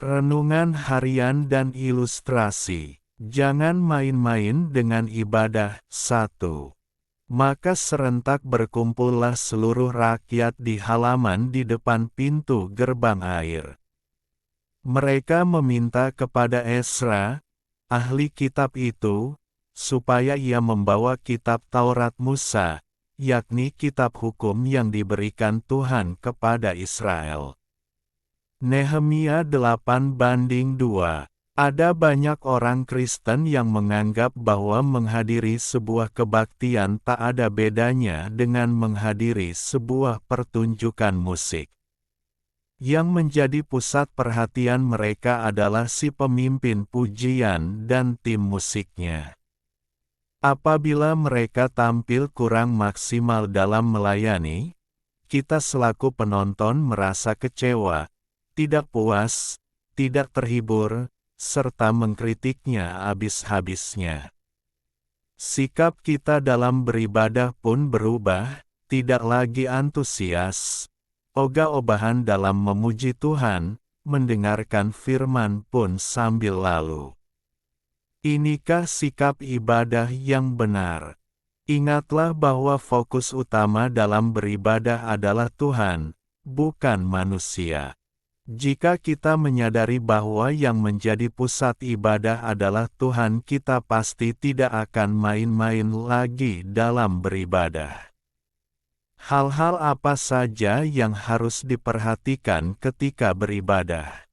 Renungan harian dan ilustrasi. Jangan main-main dengan ibadah. 1. Maka serentak berkumpullah seluruh rakyat di halaman di depan pintu gerbang air. Mereka meminta kepada Esra, ahli kitab itu, supaya ia membawa kitab Taurat Musa, yakni kitab hukum yang diberikan Tuhan kepada Israel. Nehemia 8:2. Ada banyak orang Kristen yang menganggap bahwa menghadiri sebuah kebaktian tak ada bedanya dengan menghadiri sebuah pertunjukan musik. Yang menjadi pusat perhatian mereka adalah si pemimpin pujian dan tim musiknya. Apabila mereka tampil kurang maksimal dalam melayani, kita selaku penonton merasa kecewa, tidak puas, tidak terhibur, serta mengkritiknya habis-habisnya. Sikap kita dalam beribadah pun berubah, tidak lagi antusias, ogah-ogahan dalam memuji Tuhan, mendengarkan firman pun sambil lalu. Inikah sikap ibadah yang benar? Ingatlah bahwa fokus utama dalam beribadah adalah Tuhan, bukan manusia. Jika kita menyadari bahwa yang menjadi pusat ibadah adalah Tuhan, kita pasti tidak akan main-main lagi dalam beribadah. Hal-hal apa saja yang harus diperhatikan ketika beribadah?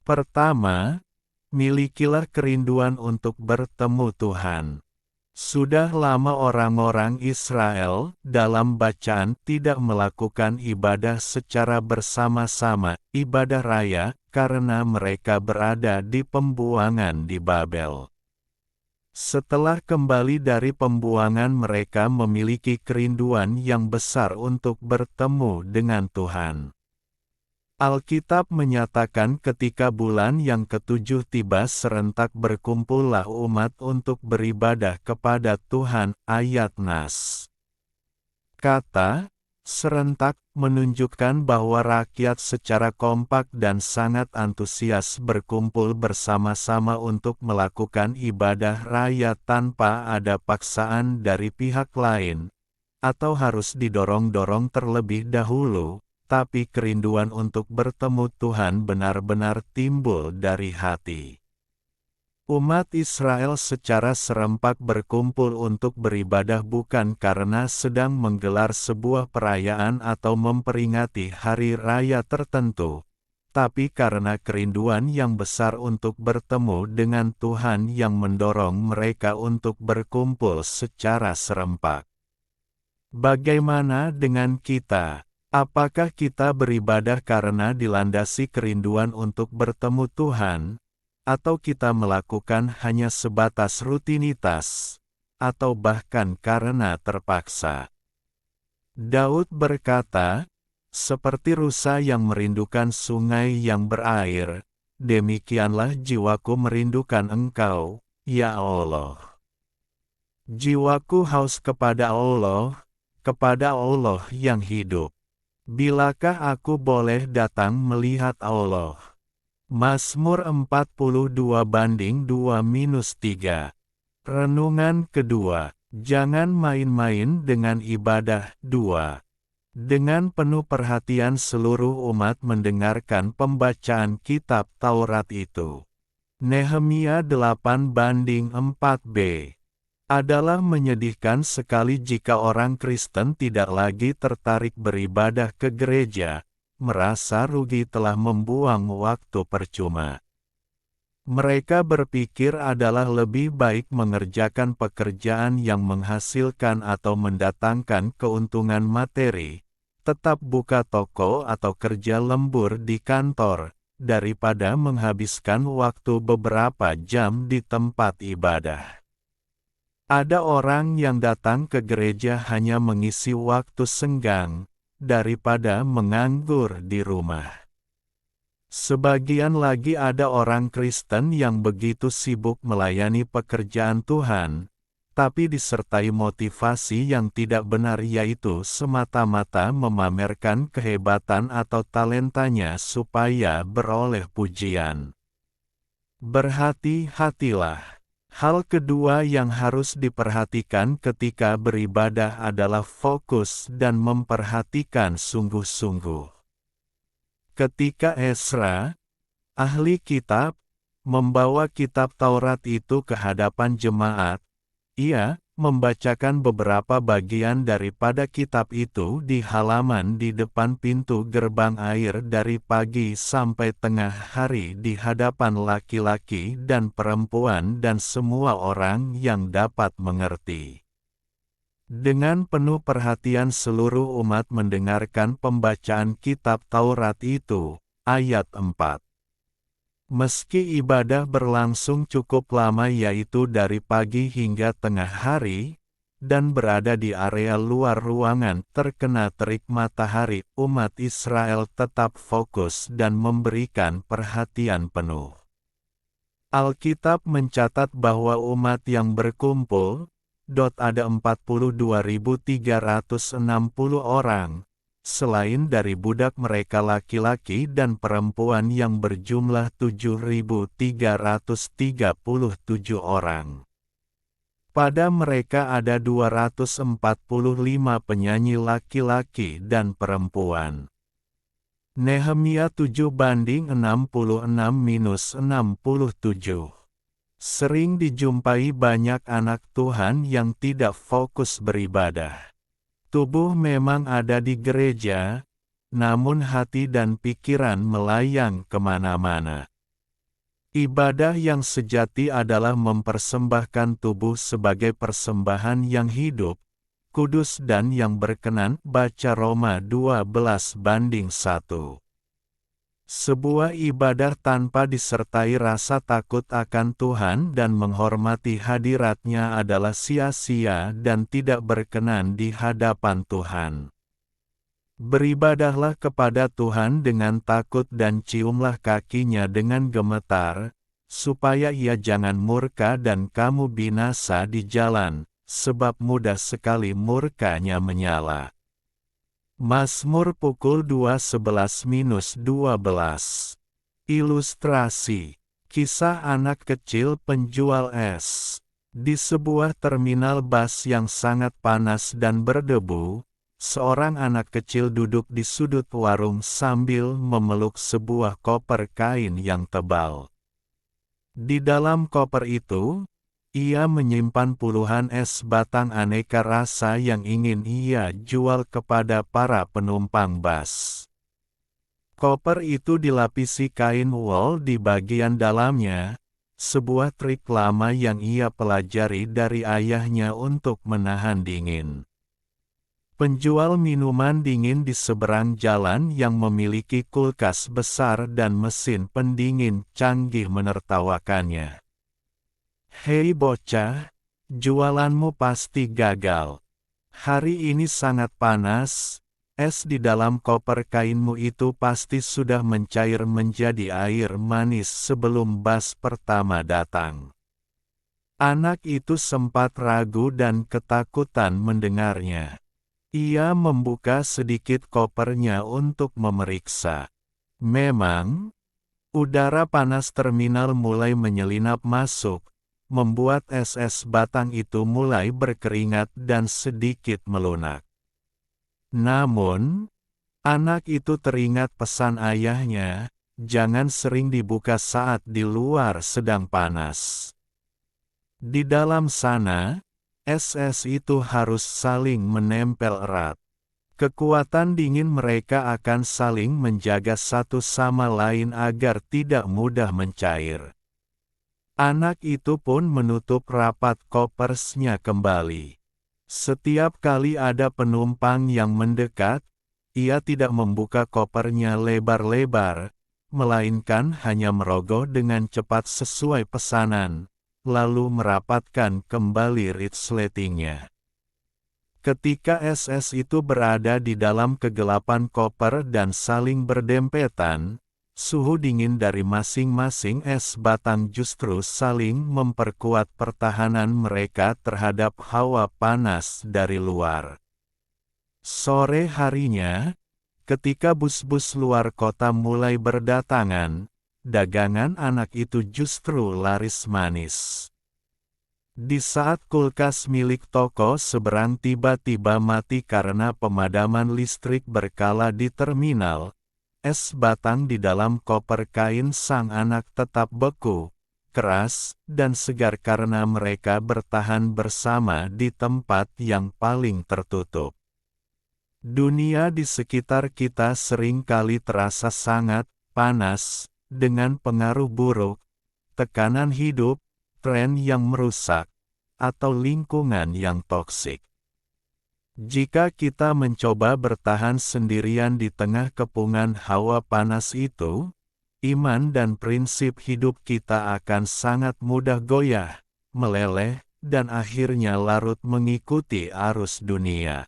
Pertama, milikilah kerinduan untuk bertemu Tuhan. Sudah lama orang-orang Israel dalam bacaan tidak melakukan ibadah secara bersama-sama, ibadah raya, karena mereka berada di pembuangan di Babel. Setelah kembali dari pembuangan, mereka memiliki kerinduan yang besar untuk bertemu dengan Tuhan. Alkitab menyatakan ketika bulan yang ketujuh tiba, serentak berkumpullah umat untuk beribadah kepada Tuhan. Ayat Nas. Kata serentak menunjukkan bahwa rakyat secara kompak dan sangat antusias berkumpul bersama-sama untuk melakukan ibadah raya tanpa ada paksaan dari pihak lain, atau harus didorong-dorong terlebih dahulu. Tapi kerinduan untuk bertemu Tuhan benar-benar timbul dari hati. Umat Israel secara serempak berkumpul untuk beribadah bukan karena sedang menggelar sebuah perayaan atau memperingati hari raya tertentu, tapi karena kerinduan yang besar untuk bertemu dengan Tuhan yang mendorong mereka untuk berkumpul secara serempak. Bagaimana dengan kita? Apakah kita beribadah karena dilandasi kerinduan untuk bertemu Tuhan, atau kita melakukan hanya sebatas rutinitas, atau bahkan karena terpaksa? Daud berkata, "Seperti rusa yang merindukan sungai yang berair, demikianlah jiwaku merindukan Engkau, ya Allah." Jiwaku haus kepada Allah yang hidup. Bilakah aku boleh datang melihat Allah? Mazmur 42:2-3. Renungan kedua. Jangan main-main dengan ibadah. 2. Dengan penuh perhatian seluruh umat mendengarkan pembacaan kitab Taurat itu. Nehemia 8:4b. Adalah menyedihkan sekali jika orang Kristen tidak lagi tertarik beribadah ke gereja, merasa rugi telah membuang waktu percuma. Mereka berpikir adalah lebih baik mengerjakan pekerjaan yang menghasilkan atau mendatangkan keuntungan materi, tetap buka toko atau kerja lembur di kantor, daripada menghabiskan waktu beberapa jam di tempat ibadah. Ada orang yang datang ke gereja hanya mengisi waktu senggang, daripada menganggur di rumah. Sebagian lagi ada orang Kristen yang begitu sibuk melayani pekerjaan Tuhan, tapi disertai motivasi yang tidak benar, yaitu semata-mata memamerkan kehebatan atau talentanya supaya beroleh pujian. Berhati-hatilah. Hal kedua yang harus diperhatikan ketika beribadah adalah fokus dan memperhatikan sungguh-sungguh. Ketika Ezra, ahli kitab, membawa kitab Taurat itu ke hadapan jemaat, ia membacakan beberapa bagian daripada kitab itu di halaman di depan pintu gerbang air dari pagi sampai tengah hari di hadapan laki-laki dan perempuan dan semua orang yang dapat mengerti. Dengan penuh perhatian seluruh umat mendengarkan pembacaan kitab Taurat itu. Ayat 4. Meski ibadah berlangsung cukup lama, yaitu dari pagi hingga tengah hari, dan berada di area luar ruangan terkena terik matahari, umat Israel tetap fokus dan memberikan perhatian penuh. Alkitab mencatat bahwa umat yang berkumpul, ada 42.360 orang, selain dari budak mereka laki-laki dan perempuan yang berjumlah 7.337 orang. Pada mereka ada 245 penyanyi laki-laki dan perempuan. Nehemia 7:66-67. Sering dijumpai banyak anak Tuhan yang tidak fokus beribadah. Tubuh memang ada di gereja, namun hati dan pikiran melayang kemana-mana. Ibadah yang sejati adalah mempersembahkan tubuh sebagai persembahan yang hidup, kudus dan yang berkenan. Baca Roma 12:1. Sebuah ibadah tanpa disertai rasa takut akan Tuhan dan menghormati hadirat-Nya adalah sia-sia dan tidak berkenan di hadapan Tuhan. Beribadahlah kepada Tuhan dengan takut dan ciumlah kakinya dengan gemetar, supaya Ia jangan murka dan kamu binasa di jalan, sebab mudah sekali murka-Nya menyala. Mazmur pukul 2:11-12. Ilustrasi. Kisah anak kecil penjual es. Di sebuah terminal bus yang sangat panas dan berdebu, seorang anak kecil duduk di sudut warung sambil memeluk sebuah koper kain yang tebal. Di dalam koper itu, ia menyimpan puluhan es batang aneka rasa yang ingin ia jual kepada para penumpang bus. Koper itu dilapisi kain wol di bagian dalamnya, sebuah trik lama yang ia pelajari dari ayahnya untuk menahan dingin. Penjual minuman dingin di seberang jalan yang memiliki kulkas besar dan mesin pendingin canggih menertawakannya. "Hei bocah, jualanmu pasti gagal. Hari ini sangat panas, es di dalam koper kainmu itu pasti sudah mencair menjadi air manis sebelum bus pertama datang." Anak itu sempat ragu dan ketakutan mendengarnya. Ia membuka sedikit kopernya untuk memeriksa. Memang, udara panas terminal mulai menyelinap masuk, membuat es batang itu mulai berkeringat dan sedikit melunak. Namun, anak itu teringat pesan ayahnya, jangan sering dibuka saat di luar sedang panas. Di dalam sana, es itu harus saling menempel erat. Kekuatan dingin mereka akan saling menjaga satu sama lain agar tidak mudah mencair. Anak itu pun menutup rapat kopersnya kembali. Setiap kali ada penumpang yang mendekat, ia tidak membuka kopernya lebar-lebar, melainkan hanya merogoh dengan cepat sesuai pesanan, lalu merapatkan kembali resletingnya. Ketika es itu berada di dalam kegelapan koper dan saling berdempetan, Suhu dingin dari masing-masing es batang justru saling memperkuat pertahanan mereka terhadap hawa panas dari luar. Sore harinya, ketika bus-bus luar kota mulai berdatangan, dagangan anak itu justru laris manis. Di saat kulkas milik toko seberang tiba-tiba mati karena pemadaman listrik berkala di terminal, es batang di dalam koper kain sang anak tetap beku, keras, dan segar karena mereka bertahan bersama di tempat yang paling tertutup. Dunia di sekitar kita sering kali terasa sangat panas, dengan pengaruh buruk, tekanan hidup, tren yang merusak, atau lingkungan yang toksik. Jika kita mencoba bertahan sendirian di tengah kepungan hawa panas itu, iman dan prinsip hidup kita akan sangat mudah goyah, meleleh, dan akhirnya larut mengikuti arus dunia.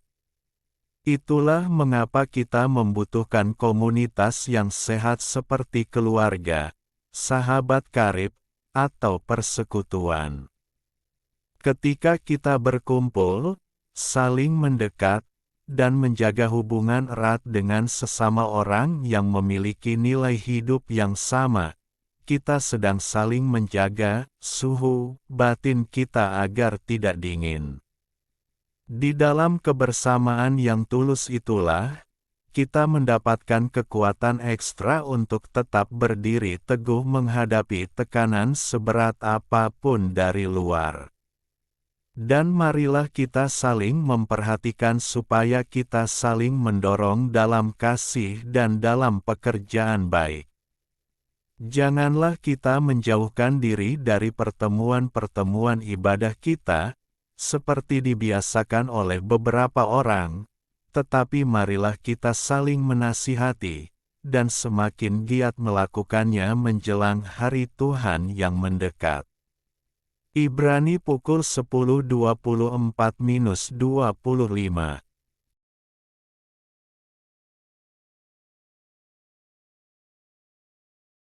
Itulah mengapa kita membutuhkan komunitas yang sehat seperti keluarga, sahabat karib, atau persekutuan. Ketika kita berkumpul, saling mendekat, dan menjaga hubungan erat dengan sesama orang yang memiliki nilai hidup yang sama, kita sedang saling menjaga suhu batin kita agar tidak dingin. Di dalam kebersamaan yang tulus itulah, kita mendapatkan kekuatan ekstra untuk tetap berdiri teguh menghadapi tekanan seberat apapun dari luar. Dan marilah kita saling memperhatikan supaya kita saling mendorong dalam kasih dan dalam pekerjaan baik. Janganlah kita menjauhkan diri dari pertemuan-pertemuan ibadah kita, seperti dibiasakan oleh beberapa orang, tetapi marilah kita saling menasihati, dan semakin giat melakukannya menjelang hari Tuhan yang mendekat. Ibrani pukul 10.24-25